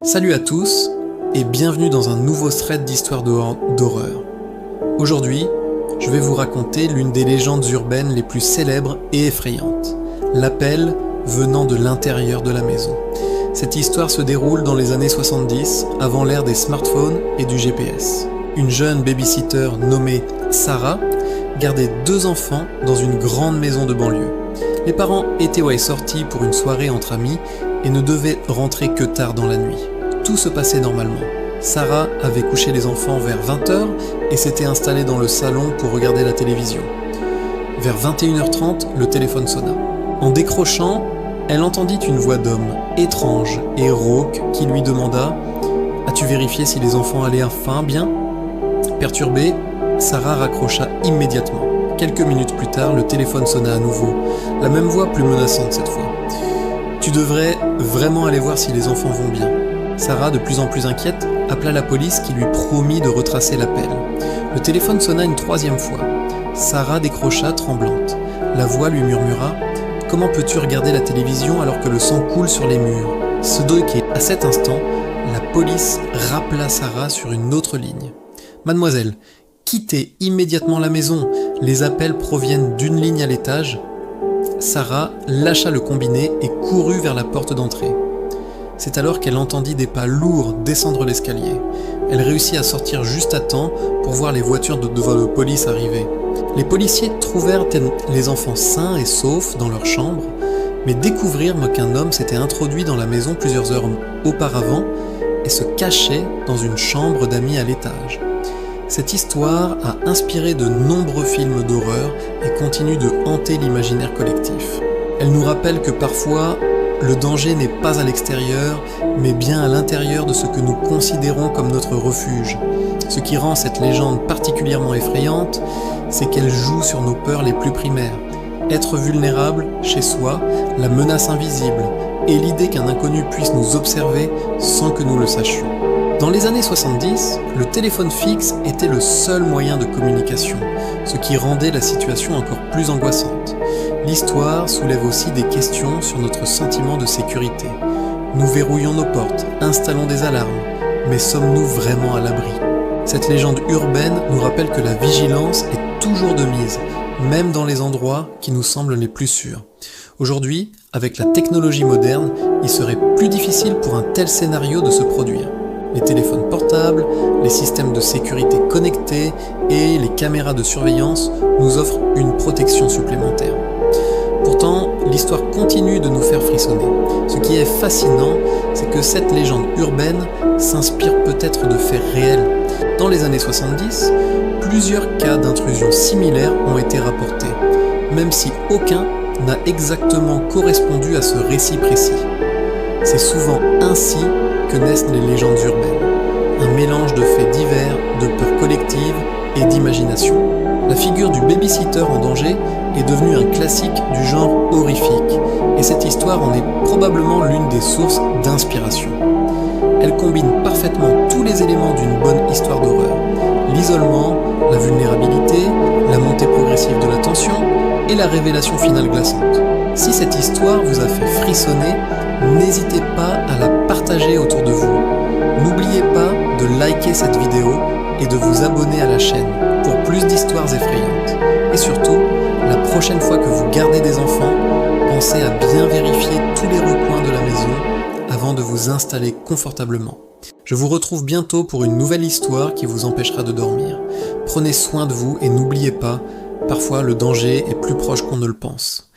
Salut à tous et bienvenue dans un nouveau thread d'histoire d'horreur. Aujourd'hui, je vais vous raconter l'une des légendes urbaines les plus célèbres et effrayantes, l'appel venant de l'intérieur de la maison. Cette histoire se déroule dans les années 70, avant l'ère des smartphones et du GPS. Une jeune babysitter nommée Sarah gardait 2 enfants dans une grande maison de banlieue. Les parents étaient sortis pour une soirée entre amis et ne devaient rentrer que tard dans la nuit. Tout se passait normalement. Sarah avait couché les enfants vers 20h et s'était installée dans le salon pour regarder la télévision. Vers 21h30, le téléphone sonna. En décrochant, elle entendit une voix d'homme, étrange et rauque, qui lui demanda « As-tu vérifié si les enfants allaient enfin bien ?» Perturbée, Sarah raccrocha immédiatement. Quelques minutes plus tard, le téléphone sonna à nouveau. La même voix, plus menaçante cette fois. « Tu devrais vraiment aller voir si les enfants vont bien. » Sarah, de plus en plus inquiète, appela la police qui lui promit de retracer l'appel. Le téléphone sonna une 3e fois. Sarah décrocha, tremblante. La voix lui murmura « Comment peux-tu regarder la télévision alors que le sang coule sur les murs ?» À cet instant, la police rappela Sarah sur une autre ligne. « Mademoiselle, quittez immédiatement la maison. Les appels proviennent d'une ligne à l'étage. » Sarah lâcha le combiné et courut vers la porte d'entrée. C'est alors qu'elle entendit des pas lourds descendre l'escalier. Elle réussit à sortir juste à temps pour voir les voitures de police arriver. Les policiers trouvèrent les enfants sains et saufs dans leur chambre, mais découvrirent qu'un homme s'était introduit dans la maison plusieurs heures auparavant et se cachait dans une chambre d'amis à l'étage. Cette histoire a inspiré de nombreux films d'horreur et continue de hanter l'imaginaire collectif. Elle nous rappelle que parfois, le danger n'est pas à l'extérieur, mais bien à l'intérieur de ce que nous considérons comme notre refuge. Ce qui rend cette légende particulièrement effrayante, c'est qu'elle joue sur nos peurs les plus primaires. Être vulnérable, chez soi, la menace invisible, et l'idée qu'un inconnu puisse nous observer sans que nous le sachions. Dans les années 70, le téléphone fixe était le seul moyen de communication, ce qui rendait la situation encore plus angoissante. L'histoire soulève aussi des questions sur notre sentiment de sécurité. Nous verrouillons nos portes, installons des alarmes, mais sommes-nous vraiment à l'abri ? Cette légende urbaine nous rappelle que la vigilance est toujours de mise, même dans les endroits qui nous semblent les plus sûrs. Aujourd'hui, avec la technologie moderne, il serait plus difficile pour un tel scénario de se produire. Les téléphones portables, les systèmes de sécurité connectés et les caméras de surveillance nous offrent une protection supplémentaire. Pourtant, l'histoire continue de nous faire frissonner. Ce qui est fascinant, c'est que cette légende urbaine s'inspire peut-être de faits réels. Dans les années 70, plusieurs cas d'intrusion similaires ont été rapportés, même si aucun n'a exactement correspondu à ce récit précis. C'est souvent ainsi que naissent les légendes urbaines, un mélange de faits divers, de peurs collectives et d'imagination. La figure du babysitter en danger est devenue un classique du genre horrifique, et cette histoire en est probablement l'une des sources d'inspiration. Elle combine parfaitement tous les éléments d'une bonne histoire d'horreur: l'isolement, la vulnérabilité, la montée progressive de la tension et la révélation finale glaçante. Si cette histoire vous a fait frissonner, n'hésitez pas à la partager autour de vous. N'oubliez pas de liker cette vidéo et de vous abonner à la chaîne pour plus d'histoires effrayantes. Et surtout, la prochaine fois que vous gardez des enfants, pensez à bien vérifier tous les recoins de la maison avant de vous installer confortablement. Je vous retrouve bientôt pour une nouvelle histoire qui vous empêchera de dormir. Prenez soin de vous et n'oubliez pas, parfois le danger est plus proche qu'on ne le pense.